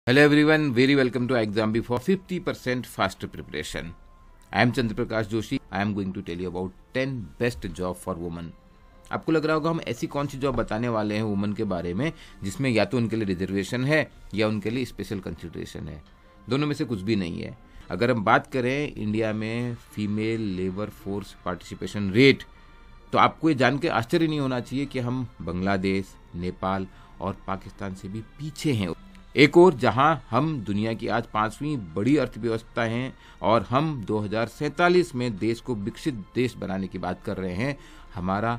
Hello everyone, very welcome to Exam Before 50% faster preparation. I am Chandra Prakash Joshi. I am going to tell you about 10 best job for women. आपको लग रहा होगा हम ऐसी कौन सी job बताने वाले हैं वुमेन के बारे में जिसमें या तो उनके लिए रिजर्वेशन है या उनके लिए स्पेशल कंसिडरेशन है। दोनों में से कुछ भी नहीं है। अगर हम बात करें इंडिया में female labour force participation rate, तो आपको ये जान के आश्चर्य नहीं होना चाहिए कि हम बांग्लादेश, नेपाल और पाकिस्तान से भी पीछे हैं। एक और जहां हम दुनिया की आज 5वीं बड़ी अर्थव्यवस्था हैं और हम 2047 में देश को विकसित देश बनाने की बात कर रहे हैं, हमारा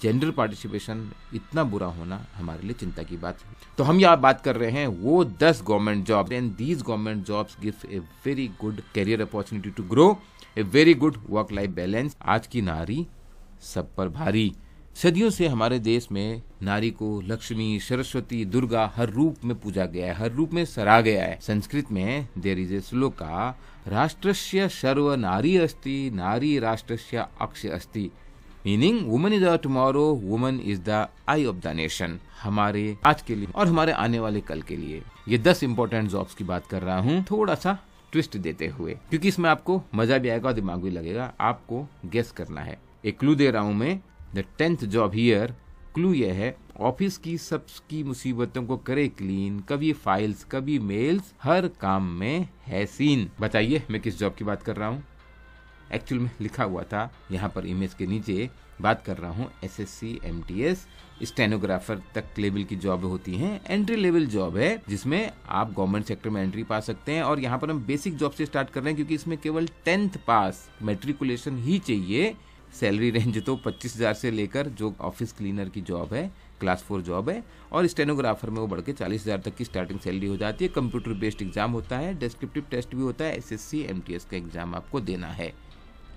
जेंडर पार्टिसिपेशन इतना बुरा होना हमारे लिए चिंता की बात है। तो हम यहाँ बात कर रहे हैं वो 10 government job and these government jobs give a very good career opportunity to grow, a very good work life balance. आज की नारी सब पर भारी। सदियों से हमारे देश में नारी को लक्ष्मी, सरस्वती, दुर्गा हर रूप में पूजा गया है, हर रूप में सराहा गया है। संस्कृत में देयर इज ए श्लोका, राष्ट्रस्य सर्व नारी अस्ति, नारी राष्ट्रस्य अक्ष अस्ति, meaning woman is our tomorrow, woman is the eye of the nation. हमारे आज के लिए और हमारे आने वाले कल के लिए ये 10 इंपॉर्टेंट जॉब्स की बात कर रहा हूँ, थोड़ा सा ट्विस्ट देते हुए, क्योंकि इसमें आपको मजा भी आएगा और दिमाग भी लगेगा। आपको गेस करना है। एक क्लू दे रहा हूं मैं। The 10th job here, clue यह है, ऑफिस की सबकी मुसीबतों को करे क्लीन, कभी फाइल्स कभी मेल्स, हर काम में है सीन। बताइए मैं किस जॉब की बात कर रहा हूँ। एक्चुअल में लिखा हुआ था यहाँ पर इमेज के नीचे, बात कर रहा हूँ SSC MTS स्टेनोग्राफर तक लेवल की जॉब होती हैं। एंट्री लेवल जॉब है जिसमें आप गवर्नमेंट सेक्टर में एंट्री पा सकते हैं। और यहाँ पर हम बेसिक जॉब से स्टार्ट कर रहे हैं क्योंकि इसमें केवल 10th पास मैट्रिकुलेशन ही चाहिए। सैलरी रेंज तो 25,000 से लेकर, जो ऑफिस क्लीनर की जॉब है क्लास 4 जॉब है, और स्टेनोग्राफर में वो बढ़ के 40,000 तक की स्टार्टिंग सैलरी हो जाती है। कंप्यूटर बेस्ड एग्जाम होता है, डिस्क्रिप्टिव टेस्ट भी होता है, SSC MTS का एग्जाम आपको देना है।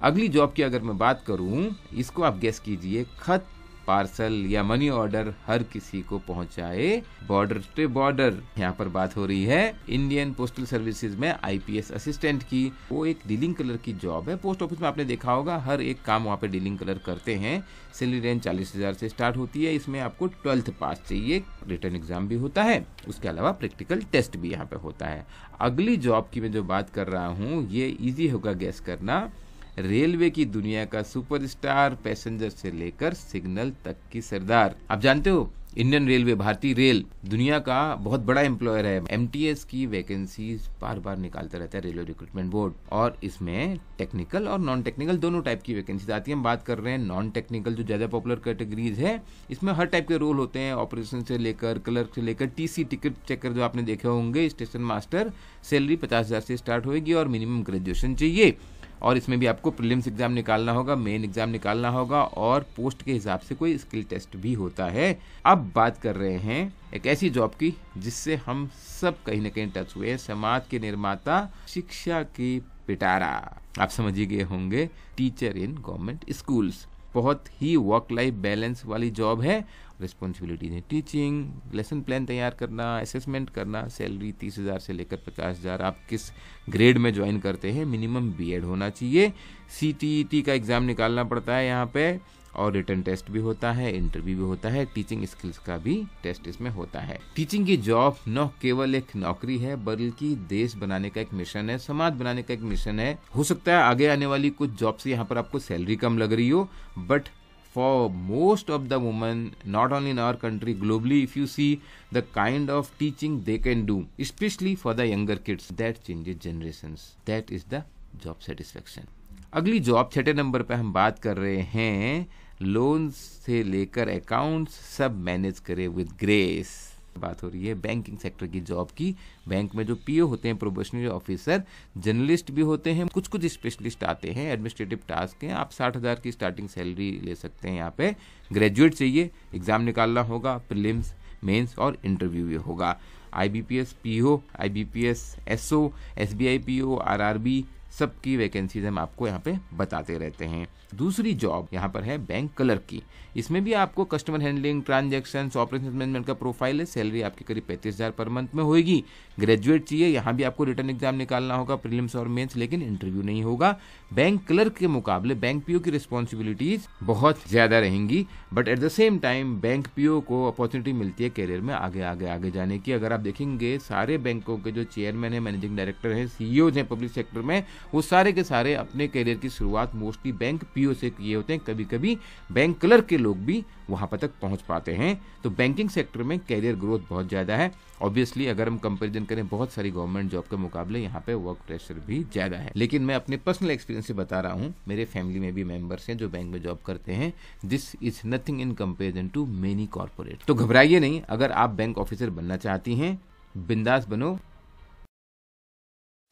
अगली जॉब की अगर मैं बात करूं, इसको आप गेस कीजिए। खत, पार्सल या मनी ऑर्डर हर किसी को पहुंचाए बॉर्डर से बॉर्डर। यहाँ पर बात हो रही है इंडियन पोस्टल सर्विसेज में IPS असिस्टेंट की। वो एक डीलिंग कलर की जॉब है। पोस्ट ऑफिस में आपने देखा होगा हर एक काम वहाँ पे डीलिंग कलर करते हैं। सैलरी रेंज 40,000 से स्टार्ट होती है। इसमें आपको 12th पास चाहिए। रिटर्न एग्जाम भी होता है, उसके अलावा प्रैक्टिकल टेस्ट भी यहाँ पे होता है। अगली जॉब की मैं जो बात कर रहा हूँ, ये ईजी होगा गेस करना। रेलवे की दुनिया का सुपरस्टार, पैसेंजर से लेकर सिग्नल तक की सरदार। आप जानते हो इंडियन रेलवे, भारतीय रेल दुनिया का बहुत बड़ा एम्प्लॉयर है। MTS की वैकेंसीज बार बार निकालता रहता है रेलवे रिक्रूटमेंट बोर्ड, और इसमें टेक्निकल और नॉन टेक्निकल दोनों टाइप की वैकेंसीज आती है। हम बात कर रहे हैं नॉन टेक्निकल, जो ज्यादा पॉपुलर कैटेगरीज है। इसमें हर टाइप के रोल होते हैं, ऑपरेशन से लेकर क्लर्क से लेकर TC टिकट चेकर जो आपने देखे होंगे, स्टेशन मास्टर। सैलरी 50,000 से स्टार्ट होगी और मिनिमम ग्रेजुएशन चाहिए। और इसमें भी आपको प्रीलिम्स एग्जाम निकालना होगा, मेन एग्जाम निकालना होगा, और पोस्ट के हिसाब से कोई स्किल टेस्ट भी होता है। अब बात कर रहे हैं एक ऐसी जॉब की जिससे हम सब कहीं ना कहीं टच हुए हैं। समाज के निर्माता, शिक्षा की पिटारा। आप समझ ही गए होंगे, टीचर इन गवर्नमेंट स्कूल्स। बहुत ही वर्क लाइफ बैलेंस वाली जॉब है। रिस्पॉन्सिबिलिटी है टीचिंग, लेसन प्लान तैयार करना, असेसमेंट करना। सैलरी 30,000 से लेकर 50,000। आप किस ग्रेड में ज्वाइन करते हैं, मिनिमम B.Ed होना चाहिए। CTET का एग्जाम निकालना पड़ता है यहाँ पे, और रिटर्न टेस्ट भी होता है, इंटरव्यू भी होता है, टीचिंग स्किल्स का भी टेस्ट इसमें होता है। टीचिंग की जॉब न केवल एक नौकरी है, बल्कि देश बनाने का एक मिशन है, समाज बनाने का एक मिशन है। हो सकता है आगे आने वाली कुछ जॉब से यहाँ पर आपको सैलरी कम लग रही हो, but for most of the women, not only in our country, globally, if you see the kind of teaching they can do, especially for the younger kids, that changes generations. That is the job satisfaction. अगली job 6 number पे हम बात कर रहे हैं। Loan से लेकर accounts सब मैनेज करे विद ग्रेस। बात हो रही है बैंकिंग सेक्टर की जॉब की। बैंक में जो PO होते हैं, प्रोबेशनरी ऑफिसर, जर्नलिस्ट भी होते हैं, कुछ स्पेशलिस्ट आते हैं, एडमिनिस्ट्रेटिव टास्क हैं। आप 60,000 की स्टार्टिंग सैलरी ले सकते हैं। यहाँ पे ग्रेजुएट चाहिए, एग्जाम निकालना होगा, प्रीलिम्स, मेंस और इंटरव्यू भी होगा। IBPS PO, IBPS SO, SBI PO, RRB, सबकी वैकेंसीज हम आपको यहाँ पे बताते रहते हैं। दूसरी जॉब यहाँ पर है बैंक क्लर्क की। इसमें भी आपको customer handling, transactions, operation management का प्रोफाइल है। सैलरी आपकी करीब 35,000 पर मंथ में होगी। ग्रेजुएट चाहिए, यहाँ भी आपको रिटर्न एग्जाम निकालना होगा, प्रीलिम्स और मेंस, लेकिन इंटरव्यू नहीं होगा। बैंक क्लर्क के मुकाबले बैंक पीओ की रिस्पॉन्सिबिलिटीज बहुत ज्यादा रहेंगी, but at the same time bank PO को अपॉर्चुनिटी मिलती है करियर में आगे आगे आगे जाने की। अगर आप देखेंगे सारे बैंकों के जो चेयरमैन है, मैनेजिंग डायरेक्टर है, सीईओ हैं पब्लिक सेक्टर में, वो सारे के सारे अपने करियर की शुरुआत मोस्टली बैंक पीओ से किए होते हैं। कभी कभी बैंक क्लर्क के लोग भी वहां पर तक पहुंच पाते हैं। तो बैंकिंग सेक्टर में कैरियर ग्रोथ बहुत ज्यादा है। ऑब्वियसली अगर हम कंपैरिजन करें बहुत सारी गवर्नमेंट जॉब के मुकाबले, यहाँ पे वर्क प्रेशर भी ज्यादा है। लेकिन मैं अपने पर्सनल एक्सपीरियंस से बता रहा हूँ, मेरे फैमिली में भी मेंबर्स हैं जो बैंक में जॉब करते हैं। This is nothing in comparison to many corporate. तो घबराइए नहीं, अगर आप बैंक ऑफिसर बनना चाहती हैं, बिंदास बनो।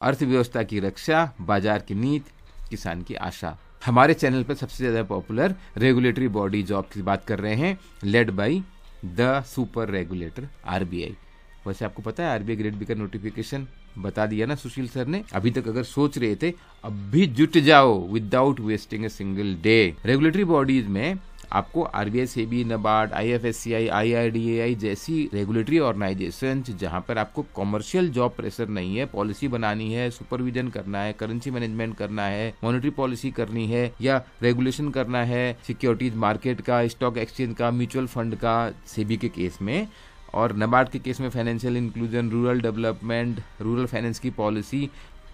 अर्थव्यवस्था की रक्षा, बाजार की नीति, किसान की आशा। हमारे चैनल पर सबसे ज्यादा पॉपुलर रेगुलेटरी बॉडी जॉब की बात कर रहे हैं, led by the super regulator RBI. वैसे आपको पता है आरबीआई ग्रेड बी का नोटिफिकेशन बता दिया ना सुशील सर ने। अभी तक अगर सोच रहे थे, अब भी जुट जाओ without wasting a single day. Regulatory bodies में आपको आरबीआई, सेबी, नबार्ड, आईएफएससीआई, आईआरडीएआई जैसी रेगुलेटरी ऑर्गेनाइजेशन जहां पर आपको कॉमर्शियल जॉब प्रेशर नहीं है, पॉलिसी बनानी है, सुपरविजन करना है, करेंसी मैनेजमेंट करना है, मॉनेटरी पॉलिसी करनी है, या रेगुलेशन करना है सिक्योरिटीज मार्केट का, स्टॉक एक्सचेंज का, म्यूचुअल फंड का, सेबी के केस में, और नबार्ड के केस में financial inclusion, rural development, rural finance की पॉलिसी,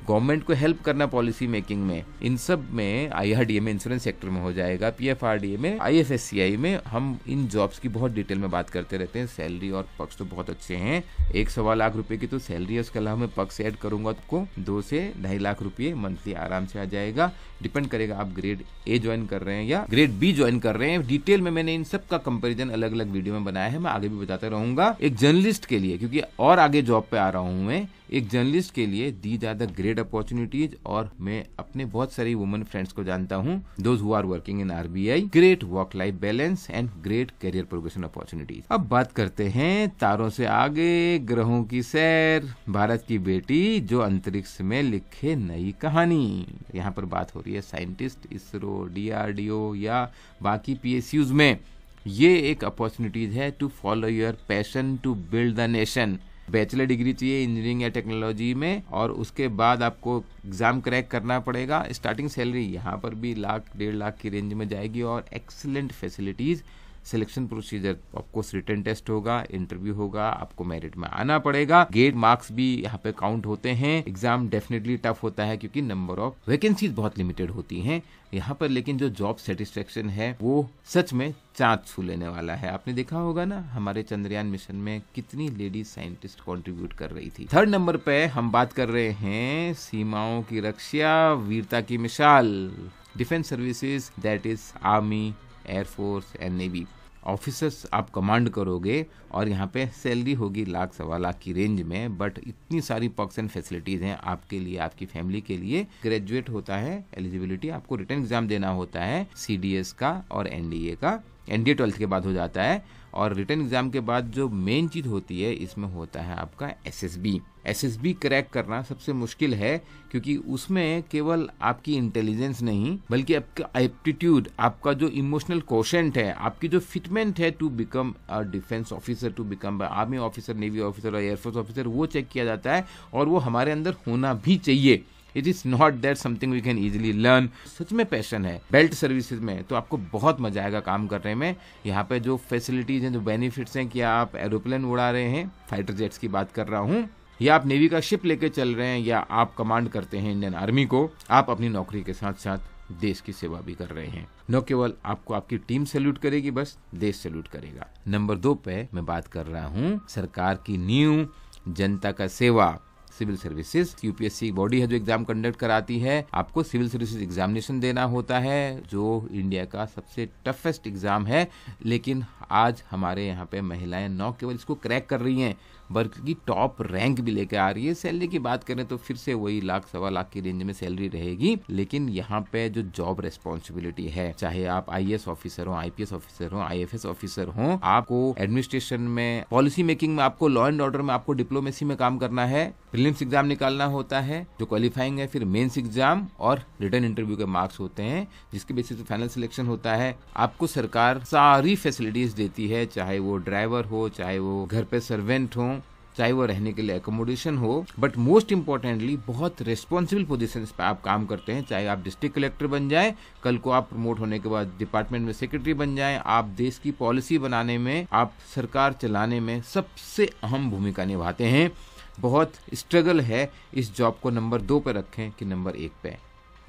गवर्नमेंट को हेल्प करना पॉलिसी मेकिंग में, इन सब में, आईआरडीए में, इंश्योरेंस सेक्टर में हो जाएगा, पीएफआरडीए में, आईएफएससीआई में, हम इन जॉब्स की बहुत डिटेल में बात करते रहते हैं। सैलरी और पक्ष तो बहुत अच्छे हैं। 1.25 लाख रुपए की तो सैलरी है, उसके अलावा मैं पक्ष ऐड करूंगा तो 2 से 2.5 लाख रुपये मंथली आराम से आ जाएगा। डिपेंड करेगा आप ग्रेड ए ज्वाइन कर रहे हैं या ग्रेड बी ज्वाइन कर रहे हैं। डिटेल में मैंने इन सब का कंपेरिजन अलग अलग वीडियो में बनाया है, मैं आगे भी बताता रहूंगा। एक जर्नलिस्ट के लिए, क्योंकि और आगे जॉब पे आ रहा हूं मैं, एक जर्नलिस्ट के लिए दी ज्यादा ग्रेट अपॉर्चुनिटीज, और मैं अपने बहुत सारी वुमेन फ्रेंड्स को जानता हूं, those who are working in RBI, great work life balance and great career progression opportunities. अब बात करते हैं तारों से आगे, ग्रहों की सैर, भारत की बेटी जो अंतरिक्ष में लिखे नई कहानी। यहाँ पर बात हो रही है साइंटिस्ट, इसरो, डीआरडीओ या बाकी पीएसयूज में। ये एक अपॉर्चुनिटीज है to follow your passion to build the nation. Bachelor degree चाहिए इंजीनियरिंग या टेक्नोलॉजी में, और उसके बाद आपको एग्जाम क्रैक करना पड़ेगा। स्टार्टिंग सैलरी यहाँ पर भी 1.5 लाख की रेंज में जाएगी, और एक्सीलेंट फैसिलिटीज। सिलेक्शन प्रोसीजर, आपको रिटन टेस्ट होगा, इंटरव्यू होगा, आपको मेरिट में आना पड़ेगा। गेट मार्क्स भी यहाँ पे काउंट होते हैं। एग्जाम डेफिनेटली टफ होता है क्योंकि नंबर ऑफ वैकेंसीज बहुत लिमिटेड होती हैं यहाँ पर, लेकिन जो जॉब सेटिस्फेक्शन है वो सच में चाँद छू लेने वाला है। आपने देखा होगा ना हमारे चंद्रयान मिशन में कितनी लेडीज साइंटिस्ट कंट्रीब्यूट कर रही थी। 3rd नंबर पे हम बात कर रहे हैं सीमाओं की रक्षा, वीरता की मिसाल, defence services, that is army, air force and navy. Officers आप कमांड करोगे, और यहाँ पे सैलरी होगी 1.25 लाख की रेंज में, बट इतनी सारी पर्क्स एंड फैसिलिटीज हैं आपके लिए, आपकी फैमिली के लिए। ग्रेजुएट होता है एलिजिबिलिटी, आपको रिटन एग्जाम देना होता है सीडीएस का और एनडीए का। एनडीए 12th के बाद हो जाता है, और रिटन एग्जाम के बाद जो मेन चीज होती है इसमें होता है आपका एसएसबी। एसएसबी क्रैक करना सबसे मुश्किल है, क्योंकि उसमें केवल आपकी इंटेलिजेंस नहीं बल्कि आपका एप्टीट्यूड, आपका जो इमोशनल कोशेंट है, आपकी जो फिटमेंट है to become a defence officer, to become army officer, navy officer और एयरफोर्स ऑफिसर, वो चेक किया जाता है, और वो हमारे अंदर होना भी चाहिए। It is not that something we can easily learn. सच में पैशन है बेल्ट सर्विसेज में, तो आपको बहुत मजा आएगा काम करने में। यहाँ पे जो फैसिलिटीज हैं, जो बेनिफिट्स हैं, कि आप एरोप्लेन उड़ा रहे हैं, फाइटर जेट्स की बात कर रहा हूँ, या आप नेवी का शिप लेके चल रहे हैं, या आप कमांड करते हैं इंडियन आर्मी को, आप अपनी नौकरी के साथ साथ देश की सेवा भी कर रहे हैं। न केवल आपको आपकी टीम सैल्यूट करेगी, बस देश सैल्यूट करेगा। नंबर 2 पे मैं बात कर रहा हूँ सरकार की नींव, जनता का सेवा, सिविल सर्विसेज। यूपीएससी बॉडी है जो एग्जाम कंडक्ट कराती है। आपको सिविल सर्विसेज एग्जामिनेशन देना होता है, जो इंडिया का सबसे टफेस्ट एग्जाम है, लेकिन आज हमारे यहाँ पे महिलाएं न केवल इसको क्रैक कर रही हैं बल्कि टॉप रैंक भी लेके आ रही है। सैलरी की बात करें तो फिर से वही लाख सवा लाख की रेंज में सैलरी रहेगी, लेकिन यहाँ पे जो जॉब रेस्पॉन्सिबिलिटी है, चाहे आप IAS ऑफिसर हो, IPS ऑफिसर हो, IFS ऑफिसर हो, आपको एडमिनिस्ट्रेशन में, पॉलिसी मेकिंग में, आपको लॉ एंड ऑर्डर में, आपको डिप्लोमेसी में काम करना है, प्रीलिम्स एग्जाम निकालना होता है जो क्वालिफाइंग है, फिर मेंस एग्जाम और रिटर्न इंटरव्यू के मार्क्स होते हैं जिसके बेसिस पे फाइनल सिलेक्शन होता है। आपको सरकार सारी फैसिलिटीज देती है, चाहे वो ड्राइवर हो, चाहे वो घर पे सर्वेंट हो, चाहे वो रहने के लिए एकोमोडेशन हो, बट मोस्ट इंपॉर्टेंटली बहुत रेस्पॉन्सिबल पोजीशंस पे आप काम करते हैं। चाहे आप डिस्ट्रिक्ट कलेक्टर बन जाए, कल को आप प्रमोट होने के बाद डिपार्टमेंट में सेक्रेटरी बन जाए, आप देश की पॉलिसी बनाने में, आप सरकार चलाने में सबसे अहम भूमिका निभाते हैं। बहुत स्ट्रगल है इस जॉब को नंबर 2 पे रखें कि नंबर 1 पे।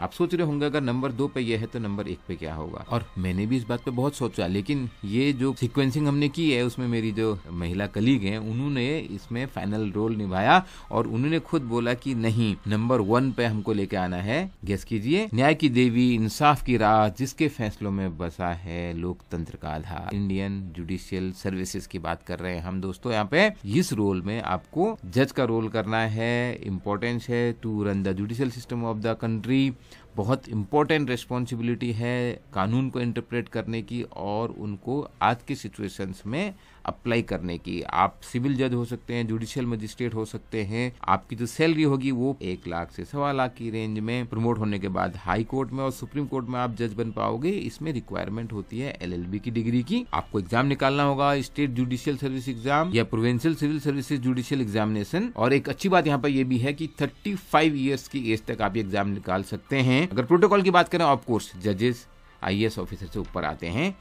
आप सोच रहे होंगे अगर नंबर 2 पे ये है तो नंबर 1 पे क्या होगा, और मैंने भी इस बात पे बहुत सोचा, लेकिन ये जो सीक्वेंसिंग हमने की है उसमें मेरी जो महिला कलीग हैं उन्होंने इसमें फाइनल रोल निभाया और उन्होंने खुद बोला कि नहीं, नंबर 1 पे हमको लेके आना है। गेस कीजिए, न्याय की देवी, इंसाफ की राह, जिसके फैसलों में बसा है लोकतंत्र का आधार, इंडियन जुडिशियल सर्विसेज की बात कर रहे हैं हम दोस्तों। यहाँ पे इस रोल में आपको जज का रोल करना है। इम्पोर्टेंस है to run the judicial system of the country. बहुत इंपॉर्टेंट रेस्पॉन्सिबिलिटी है कानून को इंटरप्रेट करने की और उनको आज के सिचुएशंस में अप्लाई करने की। आप सिविल जज हो सकते हैं, जुडिशियल मजिस्ट्रेट हो सकते हैं। आपकी जो सैलरी होगी वो 1 लाख से सवा लाख की रेंज में। प्रमोट होने के बाद हाई कोर्ट में और सुप्रीम कोर्ट में आप जज बन पाओगे। इसमें रिक्वायरमेंट होती है LLB की डिग्री की। आपको एग्जाम निकालना होगा, स्टेट जुडिशियल सर्विस एग्जाम या provincial civil services judicial examination. और एक अच्छी बात यहाँ पर यह भी है कि 35 ईयर्स की एज तक आप ये एग्जाम निकाल सकते हैं। अगर प्रोटोकॉल की बात करें, ऑफ कोर्स जजेस IAS ऑफिसर से ऊपर आते हैं,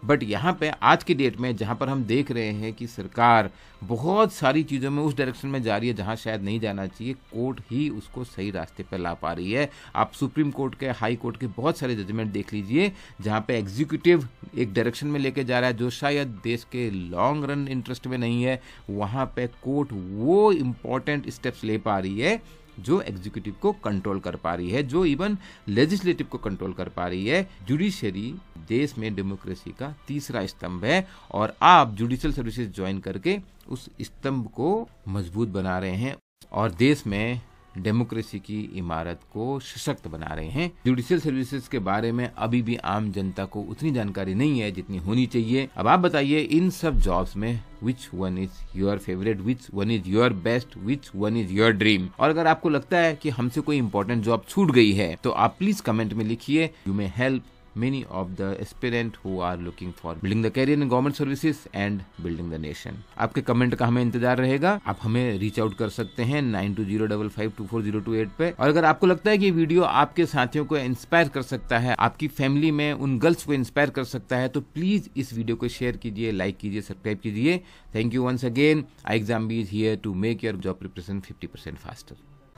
बट यहाँ पे आज की डेट में जहाँ पर हम देख रहे हैं कि सरकार बहुत सारी चीज़ों में उस डायरेक्शन में जा रही है जहाँ शायद नहीं जाना चाहिए, कोर्ट ही उसको सही रास्ते पर ला पा रही है। आप सुप्रीम कोर्ट के, हाई कोर्ट के बहुत सारे जजमेंट देख लीजिए जहाँ पे एग्जीक्यूटिव एक डायरेक्शन में लेके जा रहा है जो शायद देश के लॉन्ग रन इंटरेस्ट में नहीं है, वहाँ पे कोर्ट वो इम्पोर्टेंट स्टेप्स ले पा रही है जो एग्जीक्यूटिव को कंट्रोल कर पा रही है, जो इवन लेजिस्लेटिव को कंट्रोल कर पा रही है। जुडिशरी देश में डेमोक्रेसी का तीसरा स्तंभ है और आप जुडिशियल सर्विसेज ज्वाइन करके उस स्तंभ को मजबूत बना रहे हैं और देश में डेमोक्रेसी की इमारत को सशक्त बना रहे हैं। जुडिशियल सर्विसेज के बारे में अभी भी आम जनता को उतनी जानकारी नहीं है जितनी होनी चाहिए। अब आप बताइए, इन सब जॉब्स में which one is your favourite, which one is your best, which one is your dream? और अगर आपको लगता है कि हमसे कोई इंपॉर्टेंट जॉब छूट गई है तो आप प्लीज कमेंट में लिखिए। You may help many of the aspirant who are looking for building the career in government services and building the nation. आपके कमेंट का हमें इंतजार रहेगा। आप हमें रीच आउट कर सकते हैं 9205524028 पे। और अगर आपको लगता है कि ये वीडियो आपके साथियों को इंस्पायर कर सकता है, आपकी फैमिली में उन गर्ल्स को इंस्पायर कर सकता है, तो प्लीज इस वीडियो को शेयर कीजिए, लाइक कीजिए, सब्सक्राइब कीजिए। Thank you once again. iExamBee is here to make your job preparation 50% faster.